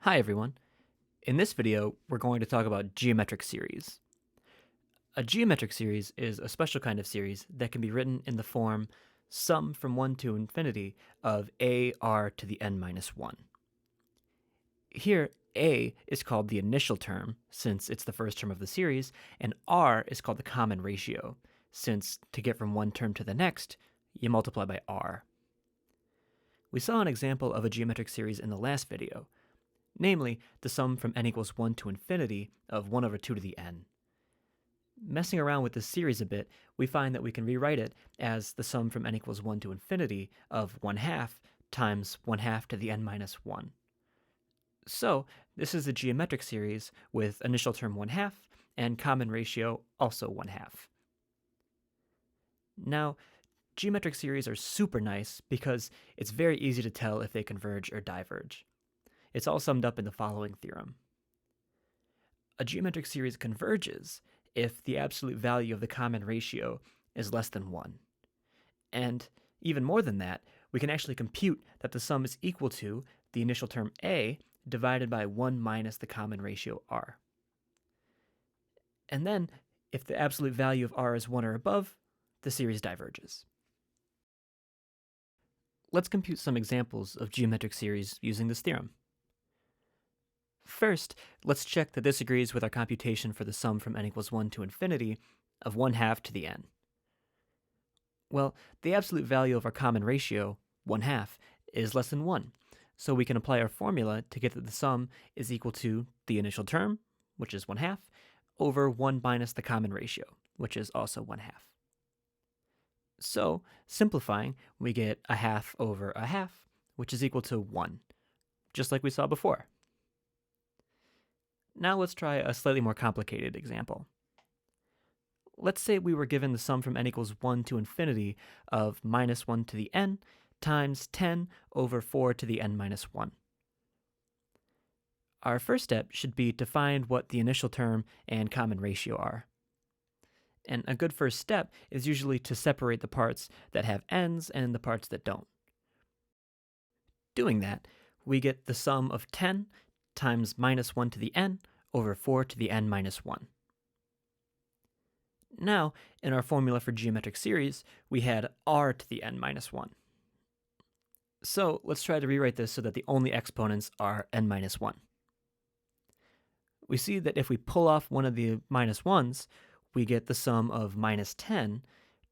Hi everyone. In this video, we're going to talk about geometric series. A geometric series is a special kind of series that can be written in the form sum from 1 to infinity of a r to the n minus 1. Here, a is called the initial term, since it's the first term of the series, and r is called the common ratio, since to get from one term to the next, you multiply by r. We saw an example of a geometric series in the last video, namely the sum from n equals 1 to infinity of 1 over 2 to the n. Messing around with this series a bit, we find that we can rewrite it as the sum from n equals 1 to infinity of 1/2 times 1/2 to the n minus 1. So, this is a geometric series with initial term 1/2 and common ratio also 1/2. Now, geometric series are super nice because it's very easy to tell if they converge or diverge. It's all summed up in the following theorem. A geometric series converges if the absolute value of the common ratio is less than 1. And even more than that, we can actually compute that the sum is equal to the initial term a divided by 1 minus the common ratio r. And then, if the absolute value of r is 1 or above, the series diverges. Let's compute some examples of geometric series using this theorem. First, let's check that this agrees with our computation for the sum from n equals 1 to infinity of 1/2 to the n. Well, the absolute value of our common ratio, 1/2, is less than 1, so we can apply our formula to get that the sum is equal to the initial term, which is 1/2, over 1 minus the common ratio, which is also 1/2. So, simplifying, we get 1/2 over 1/2, which is equal to 1, just like we saw before. Now let's try a slightly more complicated example. Let's say we were given the sum from n equals 1 to infinity of minus 1 to the n times 10 over 4 to the n minus 1. Our first step should be to find what the initial term and common ratio are. And a good first step is usually to separate the parts that have n's and the parts that don't. Doing that, we get the sum of 10 times minus 1 to the n over 4 to the n minus 1. Now, in our formula for geometric series, we had r to the n minus 1. So let's try to rewrite this so that the only exponents are n minus 1. We see that if we pull off one of the minus 1's, we get the sum of minus 10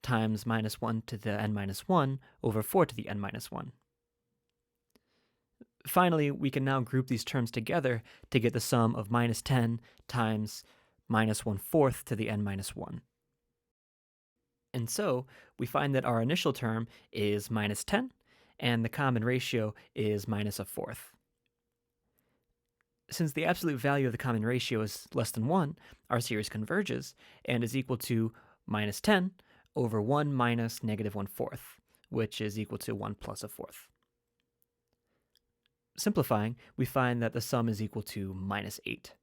times minus 1 to the n minus 1 over 4 to the n minus 1. Finally, we can now group these terms together to get the sum of minus 10 times minus 1/4 to the n minus 1. And so, we find that our initial term is minus 10, and the common ratio is minus 1/4. Since the absolute value of the common ratio is less than 1, our series converges and is equal to minus 10 over 1 minus negative 1/4, which is equal to 1 plus 1/4. Simplifying, we find that the sum is equal to minus 8.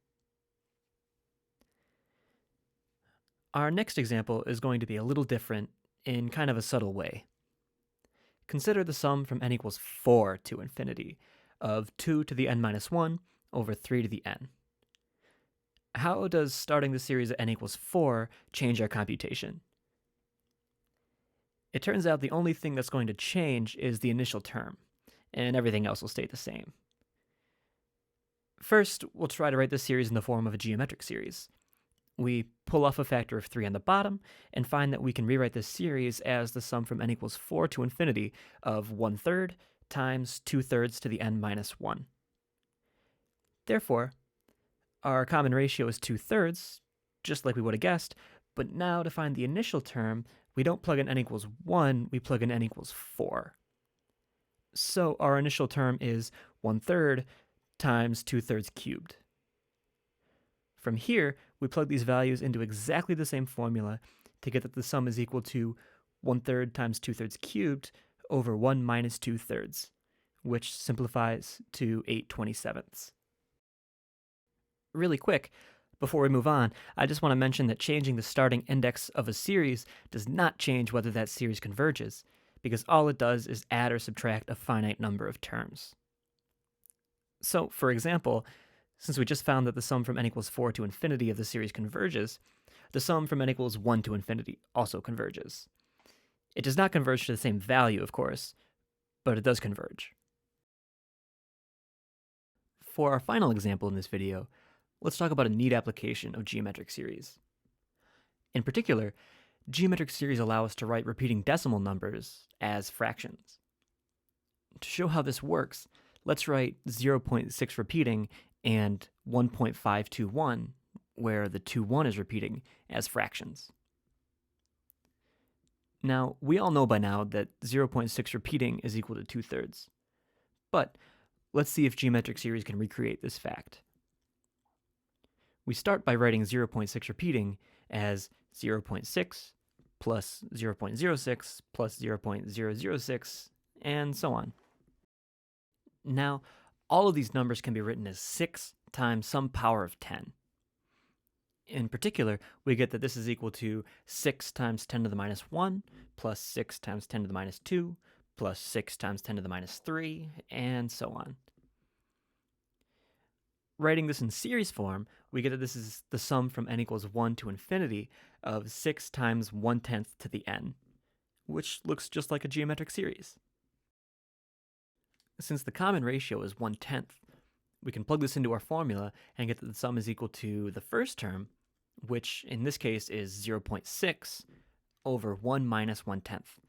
Our next example is going to be a little different in kind of a subtle way. Consider the sum from n equals 4 to infinity of 2 to the n minus 1 over 3 to the n. How does starting the series at n equals 4 change our computation? It turns out the only thing that's going to change is the initial term, and everything else will stay the same. First, we'll try to write this series in the form of a geometric series. We pull off a factor of 3 on the bottom and find that we can rewrite this series as the sum from n equals 4 to infinity of 1/3 times 2/3 to the n minus 1. Therefore, our common ratio is 2/3, just like we would have guessed, but now to find the initial term, we don't plug in n equals 1, we plug in n equals 4. So our initial term is 1/3 times 2/3 cubed. From here, we plug these values into exactly the same formula to get that the sum is equal to 1/3 times 2/3 cubed over 1 minus 2/3, which simplifies to 8/27. Really quick, before we move on, I just want to mention that changing the starting index of a series does not change whether that series converges, because all it does is add or subtract a finite number of terms. So, for example, since we just found that the sum from n equals 4 to infinity of the series converges, the sum from n equals 1 to infinity also converges. It does not converge to the same value, of course, but it does converge. For our final example in this video, let's talk about a neat application of geometric series. In particular, geometric series allow us to write repeating decimal numbers as fractions. To show how this works, let's write 0.6 repeating and 1.521, where the 1 is repeating, as fractions. Now, we all know by now that 0.6 repeating is equal to 2/3. But let's see if geometric series can recreate this fact. We start by writing 0.6 repeating as 0.6 plus 0.06 plus 0.006, and so on. Now, all of these numbers can be written as 6 times some power of 10. In particular, we get that this is equal to 6 times 10 to the minus 1 plus 6 times 10 to the minus 2 plus 6 times 10 to the minus 3, and so on. Writing this in series form, we get that this is the sum from n equals 1 to infinity of 6 times 1/10 to the n, which looks just like a geometric series. Since the common ratio is 1/10, we can plug this into our formula and get that the sum is equal to the first term, which in this case is 0.6 over 1 minus 1/10.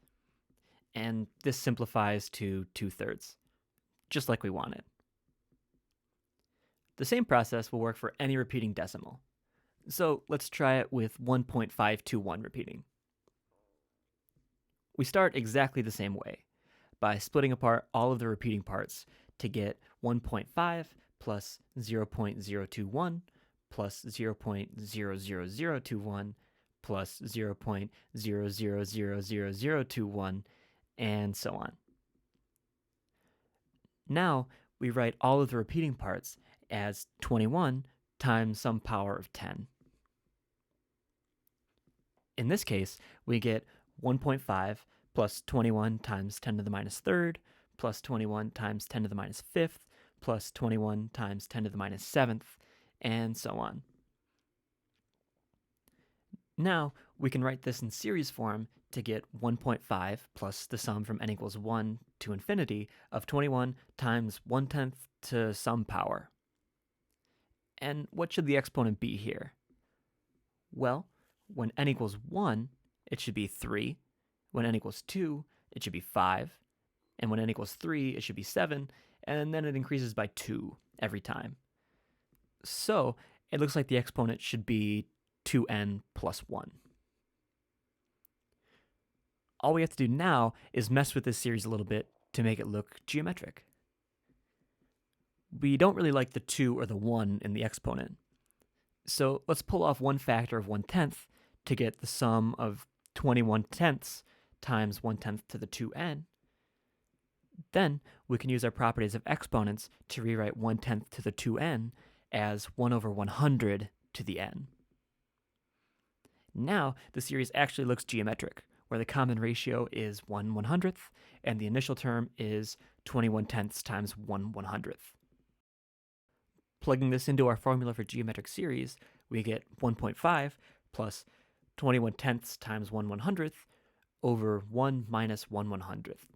And this simplifies to 2/3, just like we want it. The same process will work for any repeating decimal. So let's try it with 1.521 repeating. We start exactly the same way, by splitting apart all of the repeating parts to get 1.5 plus 0.021 plus 0.00021 plus 0.0000021, and so on. Now we write all of the repeating parts as 21 times some power of 10. In this case, we get 1.5 plus 21 times 10 to the minus 3rd, plus 21 times 10 to the minus 5th, plus 21 times 10 to the minus 7th, and so on. Now, we can write this in series form to get 1.5 plus the sum from n equals 1 to infinity of 21 times 1/10 to some power. And what should the exponent be here? Well, when n equals 1, it should be 3. When n equals 2, it should be 5. And when n equals 3, it should be 7. And then it increases by 2 every time. So it looks like the exponent should be 2n plus 1. All we have to do now is mess with this series a little bit to make it look geometric. We don't really like the 2 or the 1 in the exponent. So let's pull off one factor of 1/10 to get the sum of 21/10 times 1/10 to the 2n. Then we can use our properties of exponents to rewrite 1/10 to the 2n as 1 over 100 to the n. Now the series actually looks geometric, where the common ratio is 1/100th and the initial term is 21/10 times 1/100th. Plugging this into our formula for geometric series, we get 1.5 plus 21/10 times 1/100th over 1 minus 1/100th.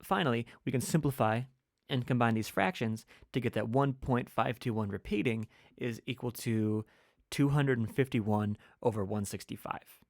Finally, we can simplify and combine these fractions to get that 1.521 repeating is equal to 251 over 165.